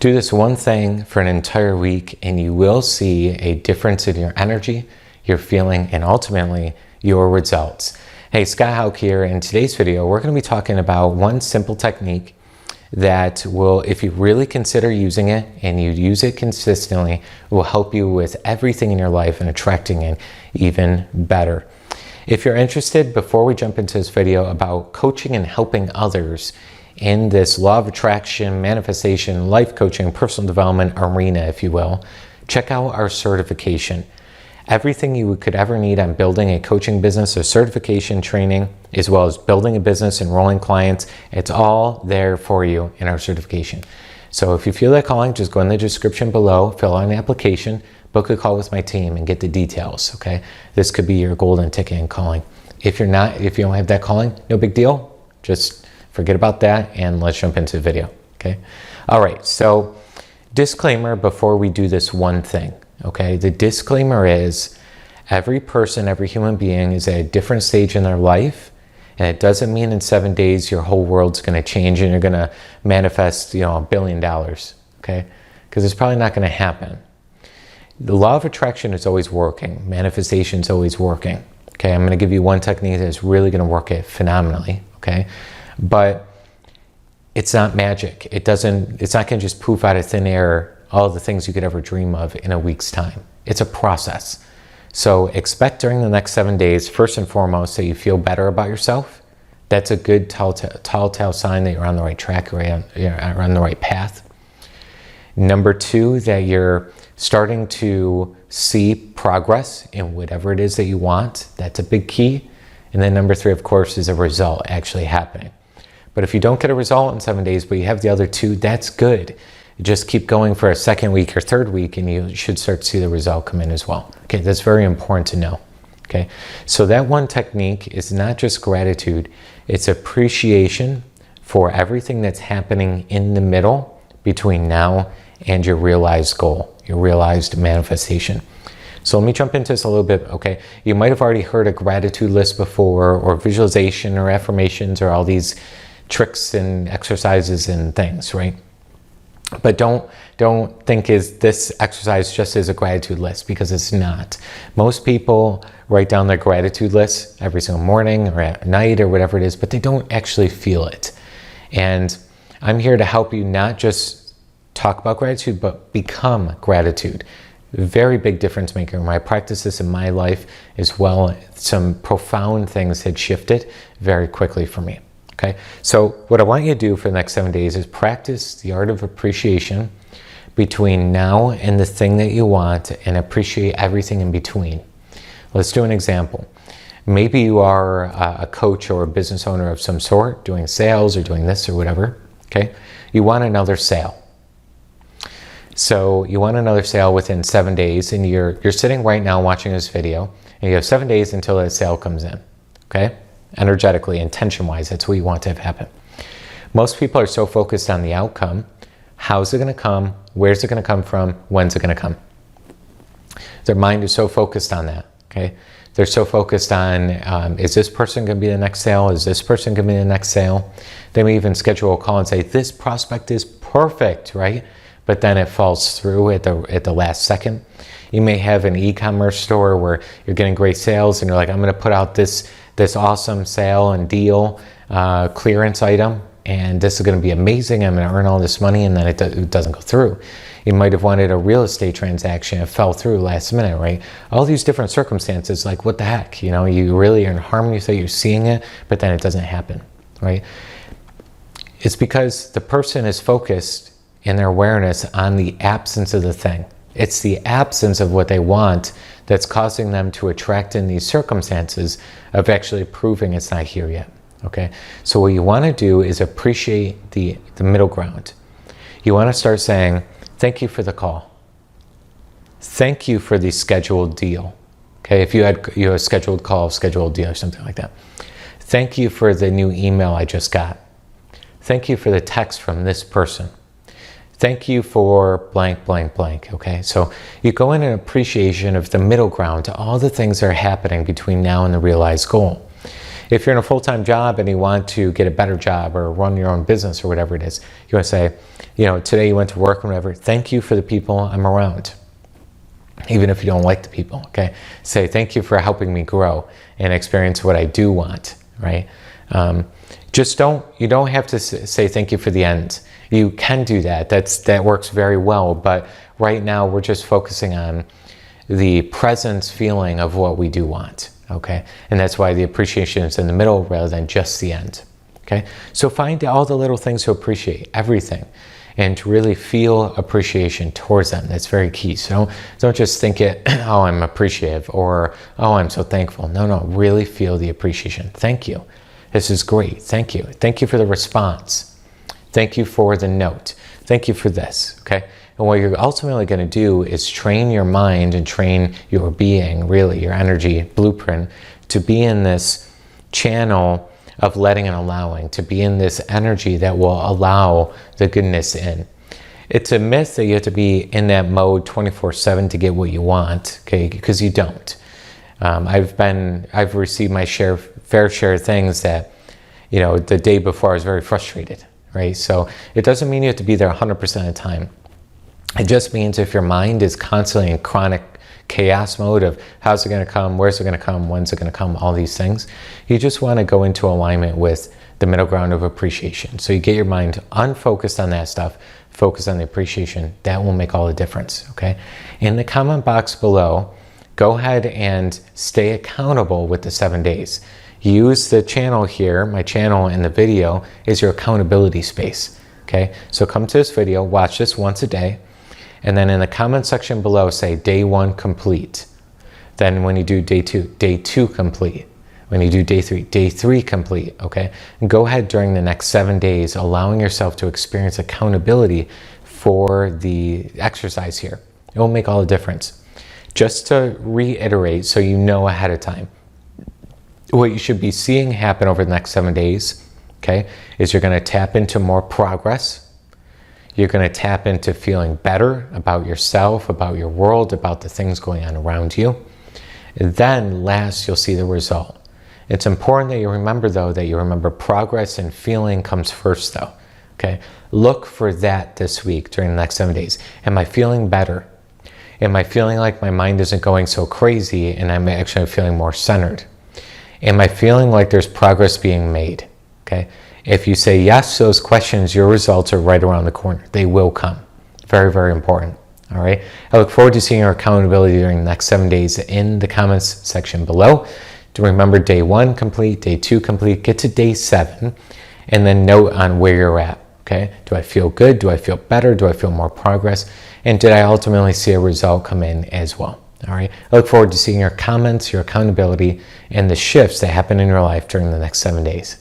Do this one thing for an entire week and you will see a difference in your energy, your feeling, and ultimately your results. Hey, Haug here. In today's video, we're going to be talking about one simple technique that will, if you really consider using it and you use it consistently, will help you with everything in your life and attracting it even better. If you're interested, before we jump into this video about coaching and helping others in this law of attraction, manifestation, life coaching, personal development arena, if you will, check out our certification. Everything you could ever need on building a coaching business or certification training, as well as building a business, enrolling clients, it's all there for you in our certification. So if you feel that calling, just go in the description below, fill out an application, book a call with my team and get the details, okay? This could be your golden ticket in calling. If you don't have that calling, no big deal. Just forget about that and let's jump into the video, okay? All right, so disclaimer before we do this one thing, okay? The disclaimer is every person, every human being is at a different stage in their life, and it doesn't mean in 7 days your whole world's gonna change and you're gonna manifest, $1 billion, okay? Because it's probably not gonna happen. The law of attraction is always working. Manifestation is always working, okay? I'm gonna give you one technique that's really gonna work it phenomenally, okay? But it's not magic. It's not gonna just poof out of thin air all the things you could ever dream of in a week's time. It's a process. So expect during the next 7 days, first and foremost, that you feel better about yourself. That's a good telltale sign that you're on the right track, or you're on the right path. Number two, that you're starting to see progress in whatever it is that you want. That's a big key. And then number three, of course, is a result actually happening. But if you don't get a result in 7 days, but you have the other two, that's good. Just keep going for a second week or third week and you should start to see the result come in as well. Okay, that's very important to know. Okay, so that one technique is not just gratitude, it's appreciation for everything that's happening in the middle between now and your realized goal, your realized manifestation. So let me jump into this a little bit, okay? You might have already heard a gratitude list before, or visualization or affirmations, or all these tricks and exercises and things, right? But don't think is this exercise just as a gratitude list, because it's not. Most people write down their gratitude list every single morning or at night or whatever it is, but they don't actually feel it. And I'm here to help you not just talk about gratitude, but become gratitude. Very big difference maker. When I practice this in my life as well, some profound things had shifted very quickly for me. Okay, so what I want you to do for the next 7 days is practice the art of appreciation between now and the thing that you want, and appreciate everything in between. Let's do an example. Maybe you are a coach or a business owner of some sort, doing sales or doing this or whatever, okay? You want another sale. So you want another sale within 7 days, and you're sitting right now watching this video, and you have 7 days until that sale comes in, okay? Energetically, intention-wise, that's what you want to have happen. Most people are so focused on the outcome. How's it going to come? Where's it going to come from? When's it going to come? Their mind is so focused on that, okay? They're so focused on, is this person going to be the next sale? Is this person going to be the next sale? They may even schedule a call and say, this prospect is perfect, right? But then it falls through at the last second. You may have an e-commerce store where you're getting great sales and you're like, I'm going to put out this awesome sale and deal clearance item, and this is going to be amazing, I'm going to earn all this money, and then it doesn't go through. You might have wanted a real estate transaction, it fell through last minute, right? All these different circumstances, like what the heck, you really are in harmony with it, you're seeing it, but then it doesn't happen, right? It's because the person is focused in their awareness on the absence of the thing. It's the absence of what they want that's causing them to attract in these circumstances of actually proving it's not here yet, okay? So what you want to do is appreciate the middle ground. You want to start saying, thank you for the call. Thank you for the scheduled deal, okay? If you had a scheduled call, scheduled deal, or something like that. Thank you for the new email I just got. Thank you for the text from this person. Thank you for blank, blank, blank, okay? So you go in an appreciation of the middle ground to all the things that are happening between now and the realized goal. If you're in a full-time job and you want to get a better job or run your own business or whatever it is, you want to say, today you went to work or whatever, thank you for the people I'm around. Even if you don't like the people, okay? Say, thank you for helping me grow and experience what I do want, right? You don't have to say thank you for the end. You can do that. That works very well. But right now we're just focusing on the presence feeling of what we do want, okay? And that's why the appreciation is in the middle rather than just the end, okay? So find all the little things to appreciate, everything, and to really feel appreciation towards them. That's very key. So don't just think it, oh, I'm appreciative, or, oh, I'm so thankful. No, really feel the appreciation. Thank you. This is great. Thank you. Thank you for the response. Thank you for the note. Thank you for this, okay? And what you're ultimately going to do is train your mind and train your being, really, your energy blueprint, to be in this channel of letting and allowing, to be in this energy that will allow the goodness in. It's a myth that you have to be in that mode 24/7 to get what you want, okay? Because you don't. I've received my fair share of things that, the day before I was very frustrated, right? So it doesn't mean you have to be there 100% of the time. It just means if your mind is constantly in chronic chaos mode of how's it going to come, where's it going to come, when's it going to come, all these things, you just want to go into alignment with the middle ground of appreciation. So you get your mind unfocused on that stuff, focus on the appreciation. That will make all the difference, okay? In the comment box below, go ahead and stay accountable with the 7 days. Use the channel here, my channel in the video, is your accountability space, okay? So come to this video, watch this once a day, and then in the comment section below, say day 1 complete. Then when you do day 2 complete. When you do day 3 complete, okay? And go ahead during the next 7 days, allowing yourself to experience accountability for the exercise here. It will make all the difference. Just to reiterate, so you know ahead of time, what you should be seeing happen over the next 7 days, okay, is you're going to tap into more progress. You're going to tap into feeling better about yourself, about your world, about the things going on around you. And then last, you'll see the result. It's important that you remember, though, that you remember progress and feeling comes first, though, okay? Look for that this week during the next 7 days. Am I feeling better? Am I feeling like my mind isn't going so crazy and I'm actually feeling more centered? Am I feeling like there's progress being made, okay? If you say yes to those questions, your results are right around the corner. They will come. Very, very important. All right. I look forward to seeing your accountability during the next 7 days in the comments section below. To remember day 1 complete, day 2 complete, get to day 7, and then note on where you're at. Okay. Do I feel good? Do I feel better? Do I feel more progress? And did I ultimately see a result come in as well? All right. I look forward to seeing your comments, your accountability, and the shifts that happen in your life during the next 7 days.